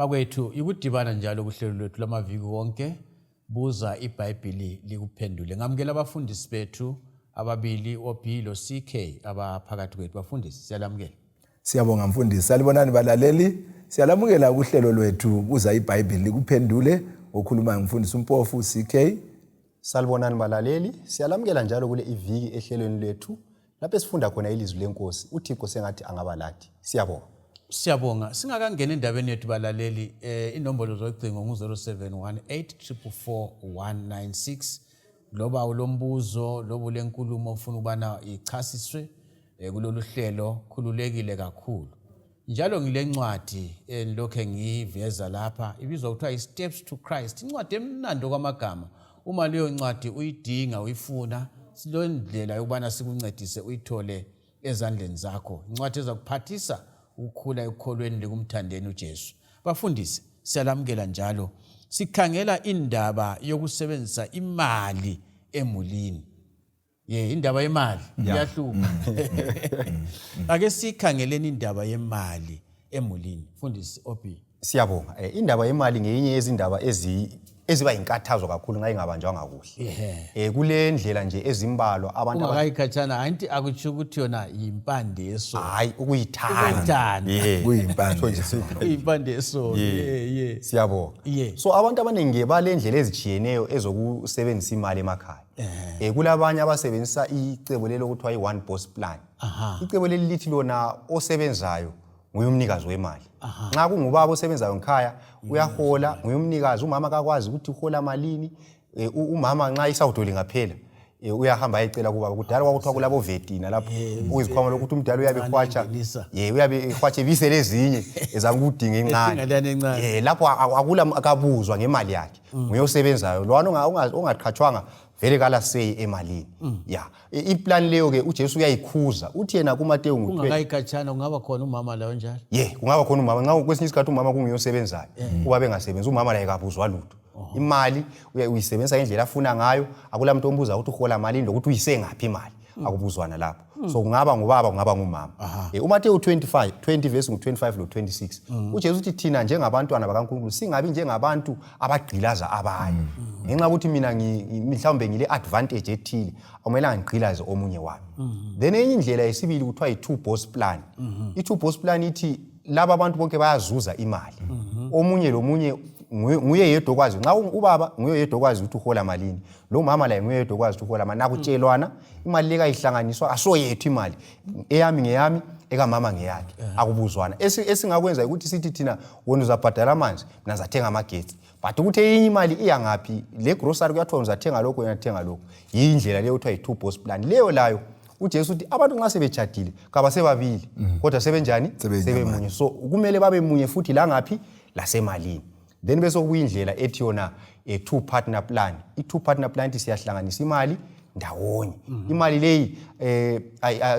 Bakwethu ikudibana njalo kuhlelo lwethu lamaviki wonke buza iBhayibhili likuphendule. Ngamukela abafundisi bethu ababili OB lo CK abaphakathi kwethu. Bafundisi siyalamukela. Siyabonga mfundisi. Salibonani balaleli. Siyalamukela kuhlelo lwethu buza iBhayibhili likuphendule. Okhuluma ngumfundisi uMpofu CK. Salibonani balaleli. Siyalamukela njalo kule iviki ehlelweni lethu lapho sifunda khona ilizwi lenkosi. uThixo sengathi angabalathi. Siyabonga. Siyabonga. Singakangena endabeni yethu balaleli, inombolo zocingo ngu-0718444196. Loba ulombuzo, loba ulenkulumo ufuna ukubana ichasiswe kulolu hlelo, khululekile kakhulu. Njalo ngilencwadi enilokhe ngiyiveza lapha, ibizwa kuthiwa i-Steps to Christ. Incwadi emnandi kwamagama. Uma leyo ncwadi uyidinga, uyifuna, silo ndlela yokubana sikuncedise uyithole ezandleni zakho. Incwadi ezakuphathisa ukukhula ekukholweni lekumthandeni uJesu. Bafundisi, siyalamukela njalo. Sikhangela indaba yokusebenzisa imali emulini. Indaba yemali iyahluka. Ake sikhangeleni indaba yemali emulini. Fundisi OB. Siyabonga. Indaba yemali ngenye yezindaba eziba inkathazo kakhulu nxa ingabanjwanga kuhle. Kule ndlela nje ezimbalwa abantu ungakayikhatshana anti akutsho ukuthi yona yimpande yeso. Hayi ukuyithanda. Kuyimpande yeso. Siyabonga. So abantu abaningi balendlela ezitshiyeneyo ezokusebenzisa imali emakhaya. Kulabanye abasebenzisa icebo lelo kuthiwa i-one boss plan. Icebo leli lithi lona osebenzayo nguye umnikazi wemali. Nxa kungubaba osebenzayo ngekhaya uyahola nguye umnikazi, umama akakwazi ukuthi uhola malini. Umama nxa isawudoli ngaphela uyahamba ecela kubaba. Kudala kwakuthiwa kulabo vetina lapho uyizikhwama lokuthi umdala uyabe khwatsha uyabe khwatsha ibise lezinye ezama ukudinga encane. Lapho akula akabuzwa ngemali yakhe. Nguye osebenzayo lwana ongaqhatshwanga vele kala say emalini. Iplan leyo ke uJesu uyayikhuza. Uthi yena kuMateyu ngo-12 ungakayikhatshana kungaba khona umama lawo njalo. Kungaba khona umama nxa kwesinye isikhathi umama kunguye osebenzayo. Uba bengasebenzi umama la ekabuzwa lutho. Imali uyisebenzisa ngendlela afuna ngayo. Akula muntu ombuza ukuthi uhola malini lokuthi uyisengaphi imali. Akubuzwana lapho. So kungaba ngubaba kungaba ngumama. uMateyu 20 verse ngu-25 lo-26. uJesu uthi thina njengabantwana bakaNkulunkulu singabi njengabantu abagqilaza abanye. Ngenxa ukuthi mina mhlawumbe ngile advantage ethile akumelanga ngigqilaze omunye wami. Then enye indlela yesibili kuthiwa yi-two boss plan. I-two boss plan ithi laba abantu bonke bayazuza imali. Omunye lomunye nguye yedwa okwazi. Nxa ubaba nguye yedwa okwazi ukuthi uhola malini. Lo mama la nguye yedwa okwazi ukuthi uhola malini. Nakutshelwana imali leka ihlanganiswa asoyethu imali. Eyami ngeyami, ekamama ngeyakhe. Akubuzwana. Esingakwenza ukuthi sithi thina wena uzabhadala amanzi, mina ngizathenga amagetsi. But ukuthi enye imali iyangaphi, le grocery kuyathiwa uzathenga lokho uyathenga lokho. Yindlela leyo kuthiwa yi-two boss plan. Leyo layo uJesu uthi abantu nxa sebejadile kabasebabili kodwa sebenjani? Sebemunye. So kumele babe munye futhi la ngaphi lasemalini. Then bese kuyindlela ethi yona two partner plan. I-two partner plan ithi siyahlanganisa imali ndawonye. Imali leyi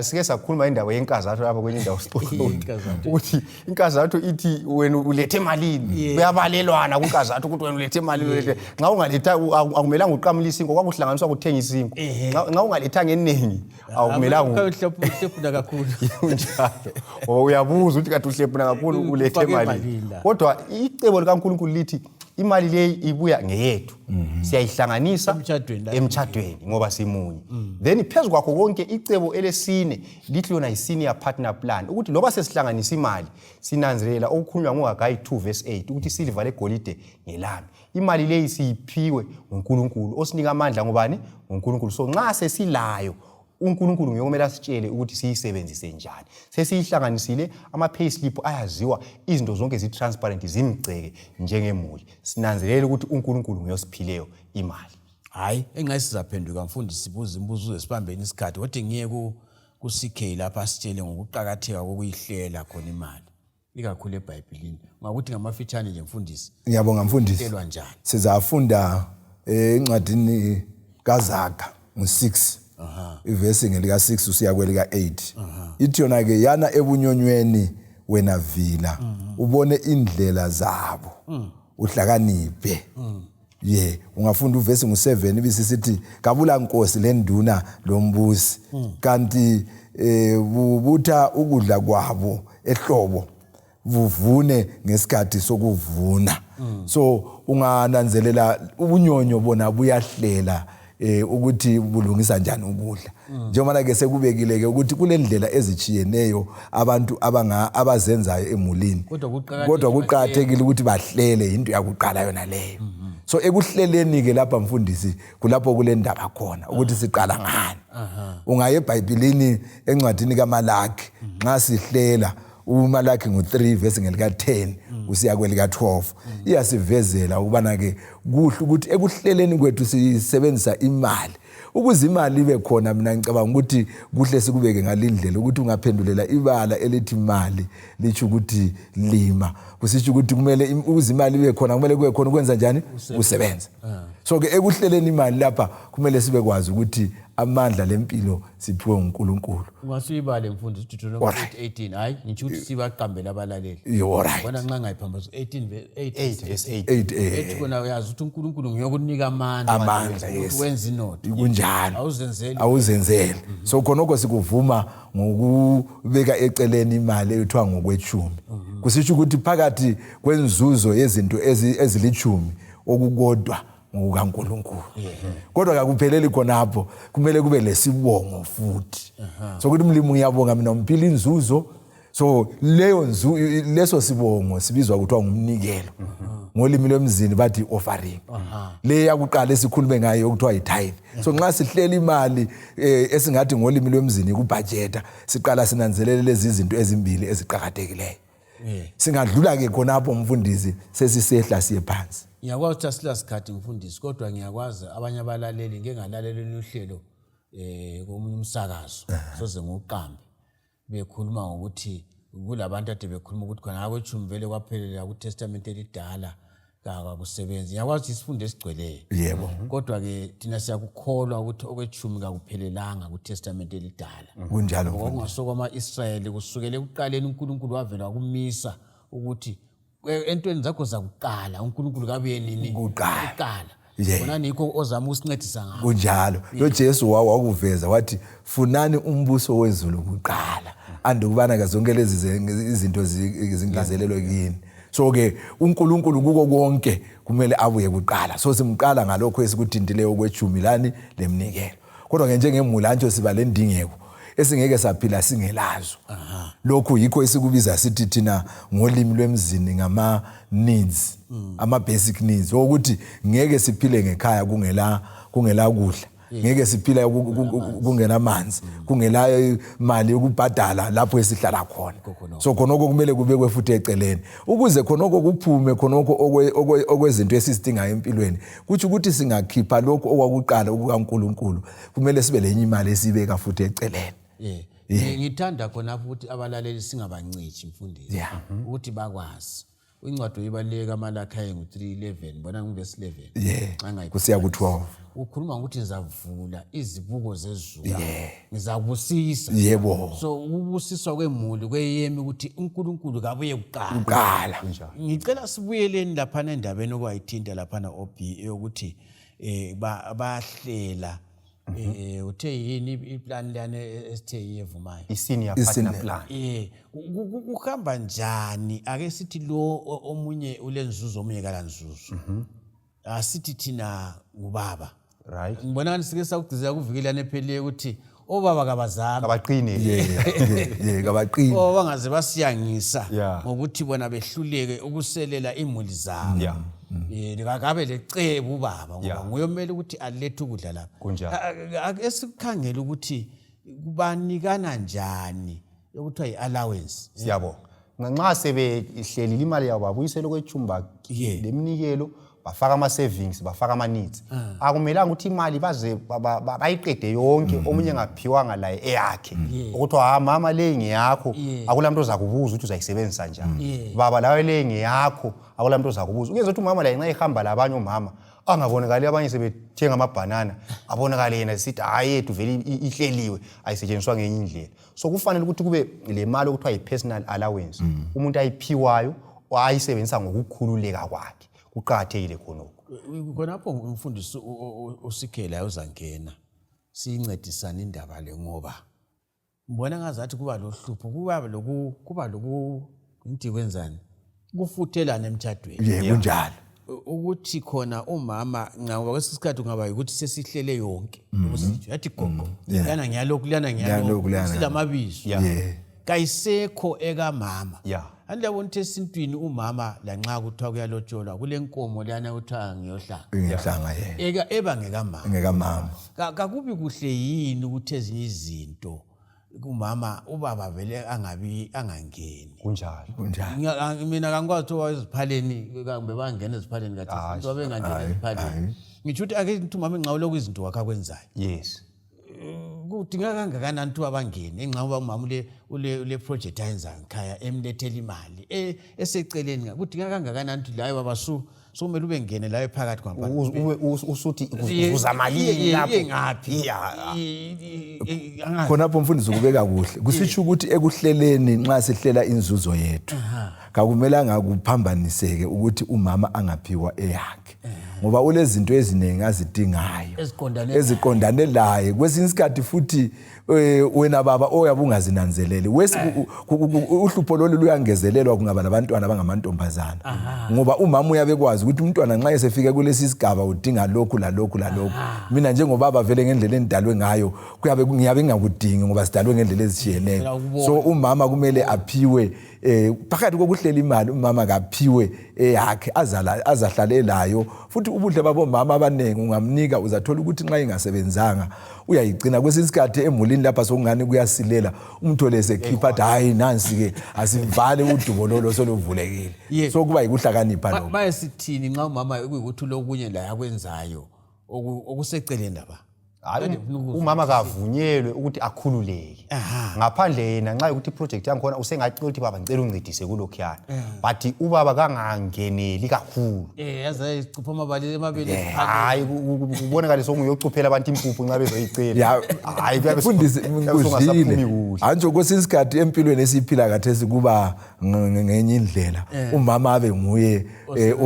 sike sakhuluma indaba yenkazathu lapha kwenye indawo ukuthi inkazathu ithi wena ulethe malini. Uyabalelwana kunkazathu ukuthi wena ulethe malini. Nxa ungaletha akumelanga uqamulisa inko kwakuhlanganiswa kuthengisa inko. Nxa ungalethanga eningi akumelanga uhlephuna kakhulu. Uyabuza ukuthi kathi uhlephuna kakhulu ulethe malini. Kodwa icebo likaNkulunkulu lithi imali leyi ibuya ngeyethu. Siyayihlanganisa emtshadweni ngoba simunye. Then phezu kwakho konke icebo elesine lithi lona yi-senior partner plan. Ukuthi loba sesihlanganisa imali sinanzelela okukhulunywa ngoHagayi 2 verse 8 ukuthi silivale golide ngelami. Imali leyi siyiphiwe uNkulunkulu osinika amandla ngobani? uNkulunkulu. So nxa sesilayo uNkulunkulu ngiyomela sitshele ukuthi siyisebenzise njani. Sesiyihlanganisile ama-payslip ayaziwa, izinto zonke zi-transparent zimgceke njengemuli. Sinanzelela ukuthi uNkulunkulu nguyosiphileyo imali. Hayi engasizaphenduka mfundisi sibuza imibuzo esibambeni isikhathi kodwa ngiye ku-CK lapha sitshele ngokuqhakatheka kokuyihlela khona imali. Ikakhulu eBhayibhelini. Ngakuthi ngamafitshane nje mfundisi. Ngiyabonga mfundisi. Elwa njani? Sizafunda encwadini kaZaga ngo-6. Ivesi ngelika 6 usiya kwelika 8. Ithi yona ke yana ebunyonyweni wena vila ubone indlela zabo uhlakaniphe. Ungafunda uvesi ngu7 ibisisithi kabula nkosi lenduna lombusi kanti bubutha ukudla kwabo ehlobo buvune ngesikhathi sokuvuna. So ungananzelela ubunyonyo bona buyahlela ukuthi bulungisa njani ukudla. Njengoba ke sekubekile ke ukuthi kulendlela ezichiyeneyo abantu abazenzayo emulini. Kodwa kuqhakathekile ukuthi bahlele into yakuqala yona leyo. So ekuhleleni ke lapha mfundisi kulapho kulendaba khona ukuthi siqala ngani. Ungaye eBhayibhelini encwadini kaMalaki nxa sihlela uMalaki ngo3 verse ngelika 10 usiya kwelika 12 iyasivezela ukubana ke kuhle ukuthi ekuhleleni kwethu sisebenzisa imali ukuze imali ibe khona. Mina ngicabanga ukuthi kuhle sikubeke ngalindlela ukuthi ungaphendulela ibala elithi imali lithi ukuthi lima, kusitsho ukuthi kumele ukuze imali ibe khona kumele kube khona ukwenza njani usebenza. So ke ekuhleleni imali lapha kumele sibe kwazi ukuthi amandla lempilo siphiwe uNkulunkulu. Ungasibale mfundisi Deuteronomy 8:18 hayi ngithi ukuthi sibaqambela abalaleli. You're right. Bona nxa ngayiphambaza 18 verse 8 8 kona uyazi ukuthi uNkulunkulu ngiyokunika amandla yes. ukwenza inotho. Kunjalo. Awuzenzeli. So khonoko sikuvuma ngokubeka eceleni imali ethiwa ngokwechumi. Kusitsho ukuthi phakathi kwenzuzo yezinto ezilithumi okukodwa ngokuNkulunkulu. Kodwa akupheleli khonapho kumele kube lesibongo futhi. So ukuthi umlimi uyabonga mina umphila inzuzo. So leso sibongo sibizwa kuthiwa ngumnikelo. Ngolimi lwemzini bathi offering. Le yakuqala esikhulume ngayo okuthiwa itithe. So nxa sihlela imali esingathi ngolimi lwemzini kubudgeta siqala sinanzelele lezi izinto ezimbili eziqhakathekileyo. Singadlula ke khonapho mfundisi sesisehla siye phansi. Ngiyakwazi ukuthi asilasikhathi mfundisi kodwa ngiyakwazi abanye abalaleli ngeke ngalaleli uhlelo komunye umsakazo soze ngoqambe bekhuluma ngokuthi kulabantu ade bekhuluma ukuthi khona akwechumi vele kwaphelela kuTestament elidala kakusebenzi. Ngiyakwazi isifundo esigcweleyo. Yebo. Kodwa ke thina siyakukholwa ukuthi okwechumi kakuphelelanga kuTestament elidala. Kunjalo. Ngokungasokwa ama-Israyeli kusukela ekuqaleni uNkulunkulu wavela kumisa ukuthi entweni zakho zakuqala uNkulunkulu kabuye nini kuqala. Khona nikho ozama ukusincedisa ngakho. Kunjalo. Lo Jesu wakuveza wathi funani umbuso wezulu kuqala. Andukubana ke zonke lezi izinto zingezelelwe kini. So ke uNkulunkulu kuko konke kumele abuye kuqala. So simqala ngalokho esikuthintileyo okwechumi lani lemnikelo. Kodwa ke njengemulantsho siba lendingeko esingeke saphila singelazo. Lokhu yikho esikubiza sithi thina ngolimi lwemzini ngama needs, ama basic needs. Ukuthi ngeke siphile ngekhaya kungela kudla. Ngeke siphila kungena amanzi, kungela imali yokubhadala lapho esihlala khona. So khonoko kumele kubekwe futhi eceleni. Ukuze khonoko kuphume khonoko okwezinto esisidinga empilweni. Kuthi ukuthi singakhipha lokho okwakuqala okukaNkulunkulu, kumele sibe lenye imali esibeka futhi eceleni. Ngithanda khona ukuthi abalaleli singabancithi mfundisi ukuthi bakwazi. Incwadi ibaluleke kaMalaki ngo3:11 bona ngivesi 11. Kusiya ku12. Ukhuluma ukuthi ngizavula izibuko zezulu. Ngizabusisa. Yebo. So ukubusiswa kwemuli kweyemi ukuthi uNkulunkulu kabuye kuqala. Ngicela sibuyeleni lapha endabeni okwayithinta lapha OB ukuthi bahlela uthe yini iplan lane esithe yevumayo i-senior partner plan. Kuhamba njani ake sithi lo omunye ulenzuzo omunye kalanzuzo. Asithi thina ngubaba. Right. Ngibona ngani sike sakugcizela kuvikelana epheliye ukuthi obaba kabazami abaqine. Kabaqine. Bangaze basiyangisa ngokuthi bona behluleke ukuselela imuli zabo. Likabe lecebo ubaba ngoba nguyomela ukuthi alethe ukudla lapha. Kunjalo. Esikhangela ukuthi kubanikana njani ukuthiwa yi-allowance. Siyabo. Nxa sebehlelile imali yabo babuyisela kwechumba leminikelo bafaka ama savings bafaka ama needs. Akumelanga ukuthi imali baze bayiqede yonke omunye ngaphiwanga la eyakhe. Ukuthiwa mama le ngiyakho akulamntu ozakubuza ukuthi uzayisebenzisa njani. Baba lawe le ngiyakho akulamntu ozakubuza. Uyenza ukuthi umama la inxa ihamba labanye omama angabonakali abanye sebethenga amabhanana abonakala yena sithi hayi yethu vele ihleliwe ayisetshenziswa ngenye indlela. So kufanele ukuthi kube le mali okuthiwa yi-personal allowance umuntu ayiphiwayo ayisebenzisa ngokukhululeka kwakhe. Kuqhakathekile khonoko. Khonapho umfundisi usikhela uzangena siyincedisana indaba le ngoba ngibona ngazathi kuba lohlupho kuba ngithi kwenzani kufuthelana emtshadweni ye kunjalo ukuthi khona umama ngoba kwesisikhathi ungaba ukuthi sesihlele yonke usitho yathi gogo yana ngiyalokhu silamabizo kayisekho eka mama andabona ukuthi esintwini umama lanxa kuthiwa kuyalotsholwa kule nkomo lana uthiwa ngiyohlanga ngeka mama kakubi kuhle yini ukuthi ezinye izinto kumama ubaba vele angangeni kunjalo mina kangikwazi ukuthi waziphaleni kambe bangena eziphaleni kathi into abengangena eziphaleni ngisho ukuthi ake ngithi umama enqawule kwizinto wakhe akwenzayo yes kudinga kangakanani ukuthi abangene enqaba umama ule project ayenza ngikhaya emlethela imali eseceleni kudinga kangakanani ukuthi la baba somele ube ngene la ephakathi kwampani usuthi uza malini lapho ngaphi khonapho mfundisi ukubeka kuhle kusitsho ukuthi ekuhleleni nxa sihlela inzuzo yethu kakumelanga kuphambaniseke ukuthi umama angaphiwa eyakhe ngoba ulezinto eziningi azidingayo eziqondane laye kwesinye isikhathi futhi wena baba oyabe ungazinanzeleli uhlupho lolu luyangezelelwa kungaba labantwana abangamantombazana ngoba umama uyabekwazi ukuthi umntwana nxa esefike kulesi sigaba udinga lokhu lalokhu mina njengobaba vele ngendlela endalwe ngayo ngiyabe ngingakudingi ngoba sidalwe ngendlela ezishiyeneyo so umama kumele aphiwe phakathi kokuhlela imali umama kaphiwe eyakhe azahlale layo futhi ubuhle babo mama abanengi ungamnika uzathola ukuthi nxa ingasebenzanga uyayigcina kwesinye isikhathi emulini lapha sokungani kuyasilela umthole esekhipha athi hayi nansi ke asivale udubo lolo soluvulekile so kuba yikuhlakanipha lokho bayesithini nxa umama kuyikuthi lokunye la yakwenzayo okuseceleni lapha umama kavunyelwe ukuthi akhululeke ngaphandle yena nxa ukuthi project yangikhona usengacela ukuthi baba ngicela uncedise kulokhuyana but ubaba kangangeneli kakhulu yaza icupha amabali emabele hayi kubonakala sokungiyocuphela abantu impuphu nxa bezoyicela hayi kuyafundisa nguzile anje kwesinye isikhathi empilweni esiphila khathesi kuba ngenye indlela umama abe nguye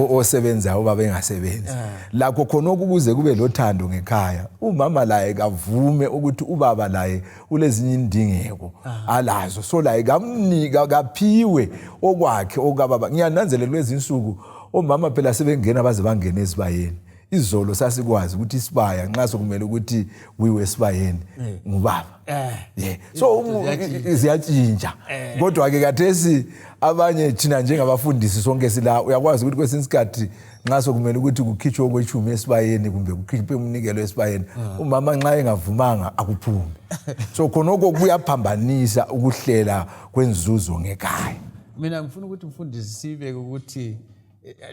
osebenzayo ubaba engasebenzi lakho khona ukuze kube lothando ngekhaya umama laye kavume ukuthi ubaba laye ulezinye indingeko alazo so laye kamnika kaphiwe okwakhe okababa ngiyananzelela lezinsuku omama phela sebengena baze bangene esibayeni izolo sasikwazi ukuthi isibaya nxa sokumele ukuthi wiwe esibayeni ngubaba so ziyatshintsha kodwa ke kathesi abanye thina njengabafundisi sonke sila uyakwazi ukuthi kwesinye isikhathi nxa sokumele ukuthi kukhitshwe okwechumi esibayeni kumbe kukhiphe umnikelo esibayeni umama nxa engavumanga akuphume so khonoko kuyaphambanisa ukuhlela kwenzuzo ngekhaya mina ngifuna ukuthi mfundisi sibeke ukuthi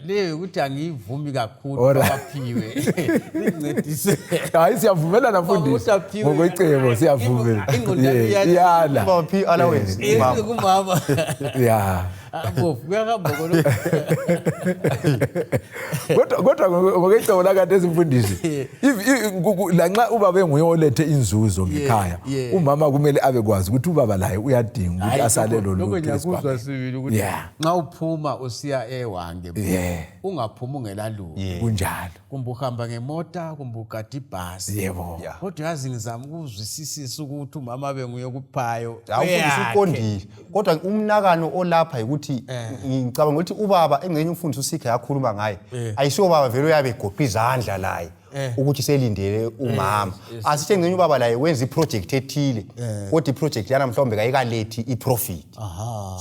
leyo ukuthi angivumi kakhulu baphiwe nincedise hayi siyavumelana mfundisi ngokwecebo siyavumela yala baphi allowance kumama kodwa ngokwecebo lakade simfundisi lanxa ubaba enguye olethe inzuzo ngekhaya umama kumele abekwazi ukuthi ubaba laye uyadinga ukuthi asale lo lokho ngiyakuzwa sibili ukuthi nxa uphuma usiya ewange ungaphuma ungelalutho kunjalo kumbe uhamba ngemota kumbe ugada ibhasi yebo kodwa yazi ngizama ukuzwisisisa ukuthi umama benguye kuphayo awufundisa uqondile kodwa umnakano olapha ukuthi ngicabanga ukuthi ubaba engcenye umfundisi usikhe yakhuluma ngaye ayisiyo baba vele uyabe egopha izandla laye ukuthi selindele umama asithi engcenye ubaba laye wenza iproject ethile kodwa iproject yana mhlawumbe kayikalethi iprofit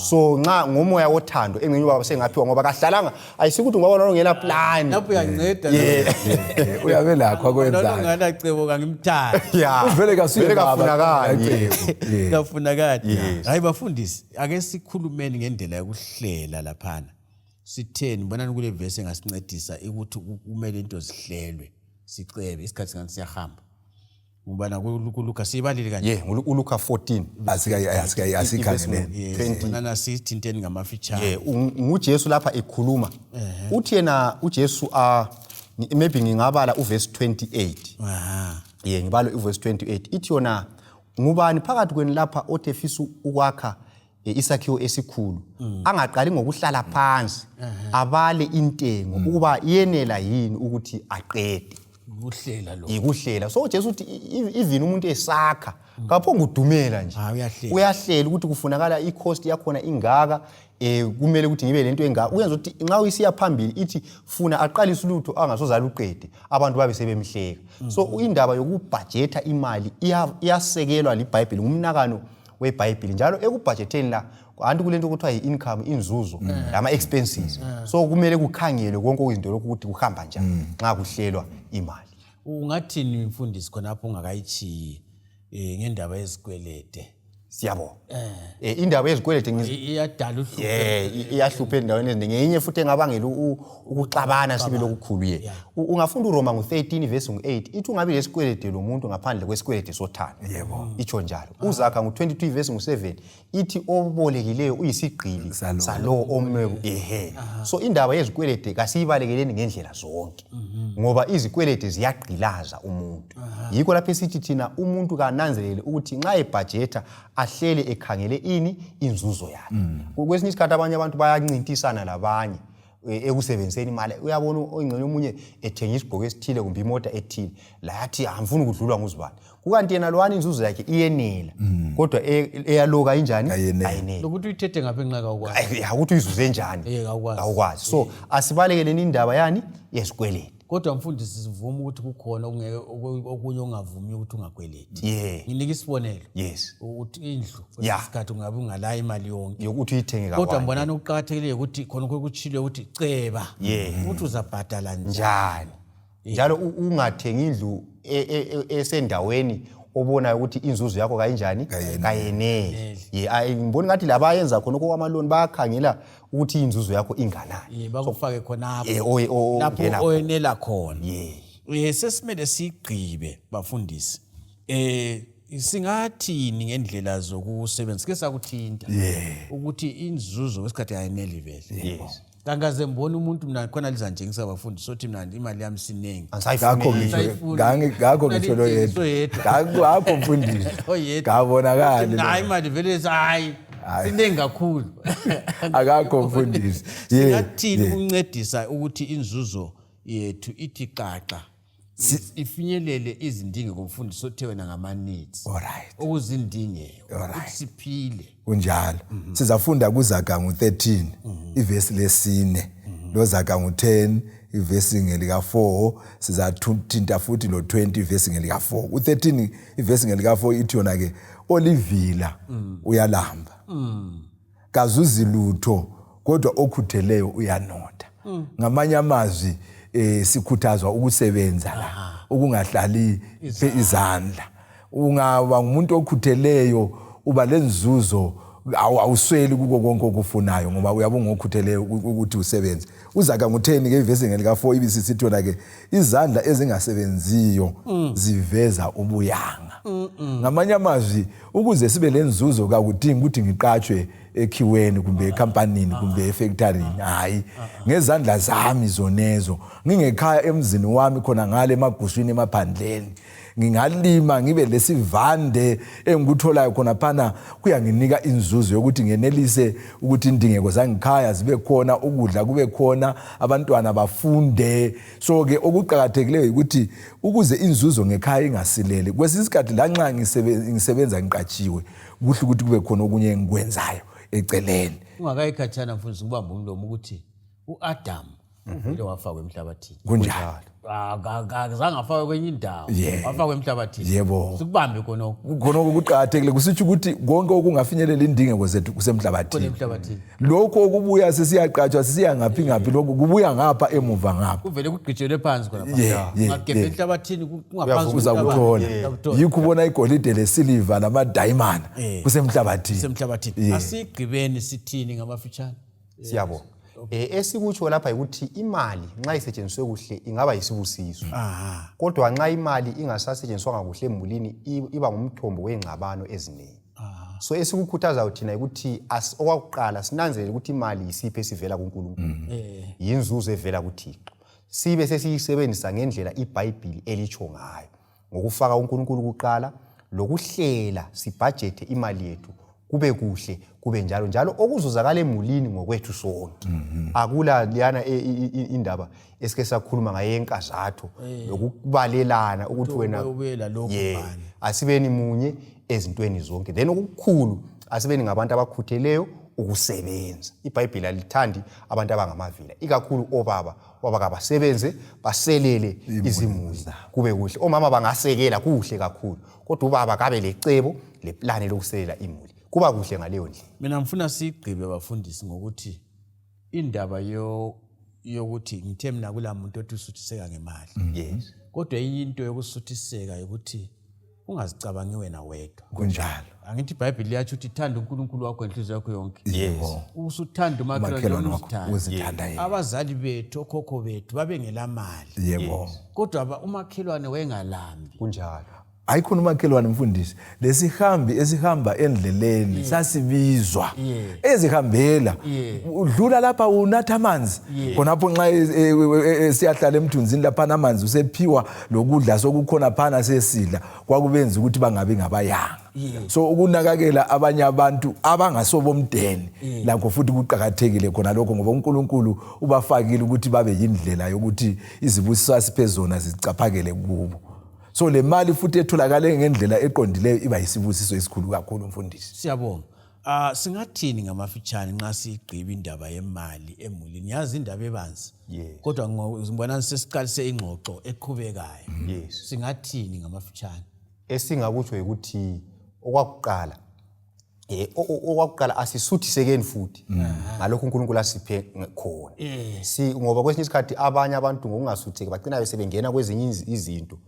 so nxa ngomoya wothando engcenye ubaba sengaphiwa ngoba kahlalanga ayisikuthi ngoba ngela plan lapho uyanceda uyabe lakho akwenzayo ngana cebo kangimthanda uvele kasivele kafunakala kafunakala hayi bafundisi ake sikhulumeni ngendlela yokuhlela laphana sitheni bonani kule verse engasincedisa ukuthi kumele into zihlelwe sicebe isikhathi singani siyahamba ngoba kuLuka sibalile kanje uLuka 14 asikhangele bonana sithinteni ngamafitshane nguJesu lapha ekhuluma uthi yena uJesu maybe ngingabala uverse 28 ngibala uverse 28 ithi yona ngubani phakathi kweni lapha othefisa ukwakha isakhiwo esikhulu angaqali ngokuhlala phansi abale intengo ukuba yenela yini ukuthi aqede ukuhlela lo ikuhlela so Jesu uthi even umuntu esakha kaphonga udumela nje uyahlela. uyahlela ukuthi kufunakala i-cost yakhona ingaka kumele ukuthi ngibe lento engaka uyenza ukuthi nxa uyisiya phambili ithi funa aqalise ulutho angasoza luqede abantu babe sebemhleka so indaba yokubudgeta imali iyasekelwa liBhayibheli ngumnakano weBhayibheli njalo ekubudgeteni la anti kulento kuthiwa yi-income inzuzo lama expenses so kumele kukhangelwe konke izinto lokhu ukuthi kuhamba njani nxa kuhlelwa imali. Ungathini mfundisi khonapho ungakayichiyi ngendaba yezikwelede? Siyabonga. Indaba yezikwelede iyadala uhlupho. Iyahlupha endaweni eziningi. Enye futhi engabangela ukuxabana sibe lokukhuluye. Ungafunda uRoma ngo13 verse 8 ithi ungabe lesikwelede lo muntu ngaphandle kwesikwelede sothando. Yebo. Itsho njalo. Uzakha ngo22 verse 7 ithi obolekileyo uyisigqili salo omwebu So indaba yezikwelede kasiyibalekeleni ngendlela zonke. Ngoba izikwelede ziyagqilaza umuntu. Yikho lapho esithi thina umuntu kananzelele ukuthi nxa ebudgeta ahlele ekhangele ini inzuzo yakhe. Kwesinye isikhathi abanye abantu bayancintisana labanye ekusebenziseni imali. Uyabona oyingcene umunye ethenga isigqoko esithile kumbe imota ethile la yathi angifuni ukudlulwa nguzibani. Kukanti yena lowani inzuzo yakhe iyenela kodwa eyaloka injani ayinela. Lokuthi uyithethe ngapha enqaka ukwazi. Ukuthi uyizuze njani awukwazi. So asibalekele indaba yani yesikwelede. Kodwa mfundisi sivuma ukuthi kukhona okunye ongavumi ukuthi ungakweleti. Nginika isibonelo. Ukuthi indlu kwesikhathi ungabe ungala imali yonke yokuthi uyithenge kakhulu. Kodwa mbonana ukuqhakathekile ukuthi khona ukuchilwe ukuthi ceba ukuthi uzabhadala njani. Njalo ungathengi indlu esendaweni obonayo ukuthi inzuzo yakho kayinjani kayenele. Ngibona ngathi laba ayenza khona okwamaloni bayakhangela ukuthi inzuzo yakho inganani. Bakufake khonapho lapho oyenela khona. Sesimele sigqibe bafundisi. Singathini ngendlela zokusebenzisa ke sakuthinta ukuthi inzuzo kwesikhathi ayeneli vele. Kangaze mbona umuntu mina khona lizanjengisa abafundisi sothi mina imali yami sinengi. Ngakho ngitsho lo yedwa. Ngakho mfundisi. Ngabonakala. Hayi imali vele hayi sinengi kakhulu. Akakho mfundisi. Singathini ukuncedisa ukuthi inzuzo yethu ithi qaqa ifinyelele izindingo kumfundisi sothe wena ngama needs. Okuzindingeko ukuthi siphile. Kunjalo. Sizafunda kuZaga ngo13 ivesi lesi4. Lo Zaga ngo10 ivesi ngelika 4 sizathinta futhi lo 20 ivesi ngelika 4. U13 ivesi ngelika 4 ithi yona ke olivila uyalamba. Kazuzi lutho kodwa okhutheleyo uyanotha. Ngamanye amazwi sikhuthazwa ukusebenza la ukungahlali izandla. Ungaba umuntu okhutheleyo uba lenzuzo awusweli kuko konke okufunayo ngoba uyabonga okhutheleyo ukuthi usebenze. Uzaga ngo10 ke ivesi ngelika 4 ibisithi yona ke izandla ezingasebenziyo ziveza ubuyanga. Ngamanye amazwi ukuze sibe lenzuzo kakudingi ukuthi ngiqatshwe ekhiweni kumbe ekampanini kumbe efactoryini. Hayi ngezandla zami zonezo ngingekhaya emzini wami khona ngale emagushini emaphandleni ngingalima ngibe lesivande engikutholayo khona phana kuyanginika inzuzo yokuthi ngenelise ukuthi indingeko zangikhaya zibe khona ukudla kube khona abantwana bafunde. So ke okuqhakathekileyo ukuthi ukuze inzuzo ngekhaya ingasilele kwesisikhathi la nxa ngisebenza ngiqatshiwe kuhle ukuthi kube khona okunye engikwenzayo eceleni. Ungakayikhathana mfundisi ngibamba umlomo ukuthi uAdam uvele wafakwa emhlabathini. Kunjalo. Akazange afakwe kwenye indawo. Wafakwa emhlabathini. Yebo. Sikubambe khona kuqhakathekile kusitsho ukuthi konke okungafinyelela indingeko zethu kusemhlabathini. Lokho okubuya sesiyaqatshwa sisiya ngaphi lokho kubuya ngapha emuva ngapha. Kuvele kugqitshelwe phansi khona phela. Ngagebhe emhlabathini kungaphansi uzakuthola. Yikho ubona igolide lesiliva nama-diamond kusemhlabathini. Asigqibeni sithini ngamafitshane. Siyabonga. Esikutsho lapha ukuthi imali nxa isetshenziswe kuhle ingaba yisibusiso. Kodwa nxa imali ingasasetshenziswanga kuhle embulini iba ngumthombo wengxabano eziningi. So esikukhuthaza uthina ukuthi okwakuqala sinanzelele ukuthi imali yisipho esivela kuNkulunkulu. Yinzuzo evela kuThixo. Sibe sesiyisebenzisa ngendlela iBhayibheli elitsho ngayo. Ngokufaka uNkulunkulu kuqala lokuhlela sibudget imali yethu kube kuhle kube njalo okuzuzakala emulini ngokwethu sonke. Akula liyana indaba esike sakhuluma ngaye enkazatho lokubalelana ukuthi wena asibeni munye ezintweni zonke. Then okukhulu asibeni ngabantu abakhutheleyo ukusebenza. iBhayibheli alithandi abantu abangamavila, ikakhulu obaba kabasebenze baselele izimuli kube kuhle. Omama bangasekela kuhle kakhulu, kodwa ubaba kabe lecebo leplane lokuselela imuli, kuba kuhle ngaleyo ndlela. Mina ngifuna sigqibe bafundisi ngokuthi indaba yokuthi ngithe mina kula muntu othi usuthiseka ngemali. Yes. Kodwa into yokusuthiseka ukuthi ungazicabangi wena wedwa. Kunjalo. Angithi iBhayibheli liyathi uthi thanda uNkulunkulu wakho ngenhliziyo yakho yonke. Yes. Usuthanda umakhelwane wakho uzithanda yena. Abazali bethu, okhokho bethu babengela mali. Yebo. Kodwa umakhelwane wengalambi. Kunjalo. Ayikhona umakhelwane mfundisi, lesihambi esihamba endleleni sasibizwa ezihambela udlula lapha unatha amanzi khonapho nxa siyahlala emthunzini lapha amanzi usephiwa lokudla sokukhona phana sesidla kwakubenza ukuthi bangabe ngabayanga. So ukunakakela abanye abantu abangasobomdeni lakho futhi kuqhakathekile khona lokho ngoba uNkulunkulu ubafakile ukuthi babe yindlela yokuthi izibusiso asiphezona zicaphakele kubo. So le mali futhi etholakale ngendlela eqondileyo iba yisibusiso esikhulu kakhulu mfundisi. Siyabonga. Singathini ngamafitshane nxa sigqiba indaba yemali emulini? Yazi indaba ebanzi. Kodwa ngibona sesiqalise ingxoxo eqhubekayo. Yes. Singathini ngamafitshane? Esingakutsho ukuthi okwakuqala asisuthisekeni futhi ngalokho uNkulunkulu asiphe khona. Ngoba kwesinye isikhathi abanye abantu ngokungasutheki bagcina besebengena kwezinye izinto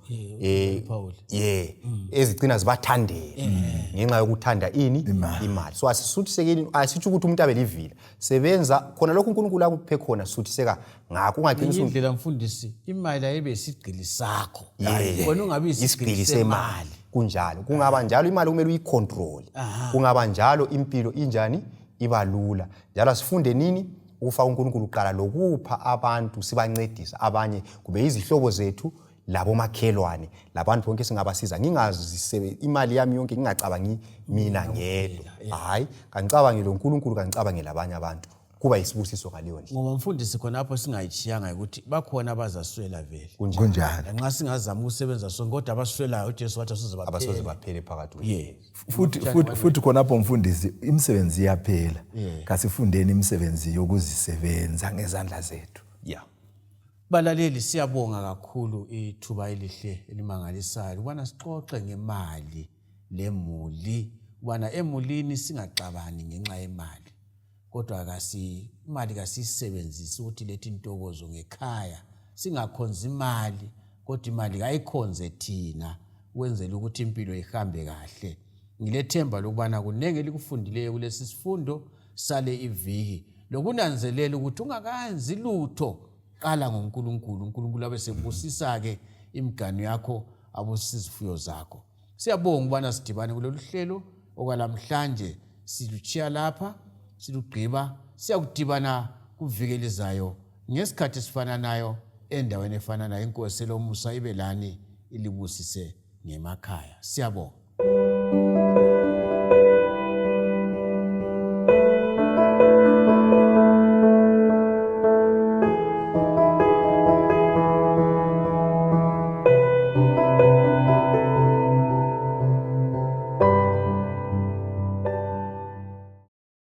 ezigcina zibathandela ngenxa yokuthanda imali. So asisuthisekeni asitsho ukuthi umuntu abe livila. Sebenza khona lokho uNkulunkulu akuphe khona suthiseka ngakho ungagcina indlela mfundisi imali ayibe isigqili sakho. Wena ungabe isigqili semali. Kunjalo kungaba njalo imali kumele uyicontrol. Kungaba njalo impilo injani iba lula. Njalo sifunde nini ufaka uNkulunkulu uqala lokupha abantu sibancedisa abanye kube izihlobo zethu labo makhelwane labantu bonke singabasiza. Ngingazi imali yami yonke ngingacabangi mina ngedwa. Hayi, kancabangele uNkulunkulu kancabangele abanye abantu. Kuba isibusiso ngaleyo ndlela. Ngoba mfundisi khonapho singayitshiyanga ukuthi bakhona abazaswela vele. Kunjalo. Nxa singazama ukusebenza sonke kodwa abaswelayo uJesu wathi abasoze baphele phakathi. Futhi khonapho mfundisi imisebenzi iyaphela. Kasifundeni imisebenzi yokuzisebenza ngezandla zethu. Balaleli siyabonga kakhulu ithuba elihle elimangalisayo ubana sixoxe ngemali lemuli ubana emulini singaxabani ngenxa yemali. Kodwa imali kasisebenzisi ukuthi lethi intokozo ngekhaya, singakhonza imali kodwa imali kayikhonze thina wenzela ukuthi impilo ihambe kahle. Ngilethemba lokubana kunenge likufundileyo kulesi sifundo sale iviki lokunanzelela ukuthi ungakayenzi lutho qala ngoNkulunkulu. uNkulunkulu abesebusisa ke imiganu yakho abusisifuyo zakho. Siyabonga ubana sidibane kulolu hlelo okwalamhlanje siluchiya lapha silugqiba siyakudibana kuvikelizayo ngesikhathi sifananayo endaweni efananayo. Inkosi lomusa ibe lani ilibusise ngemakhaya. Siyabonga.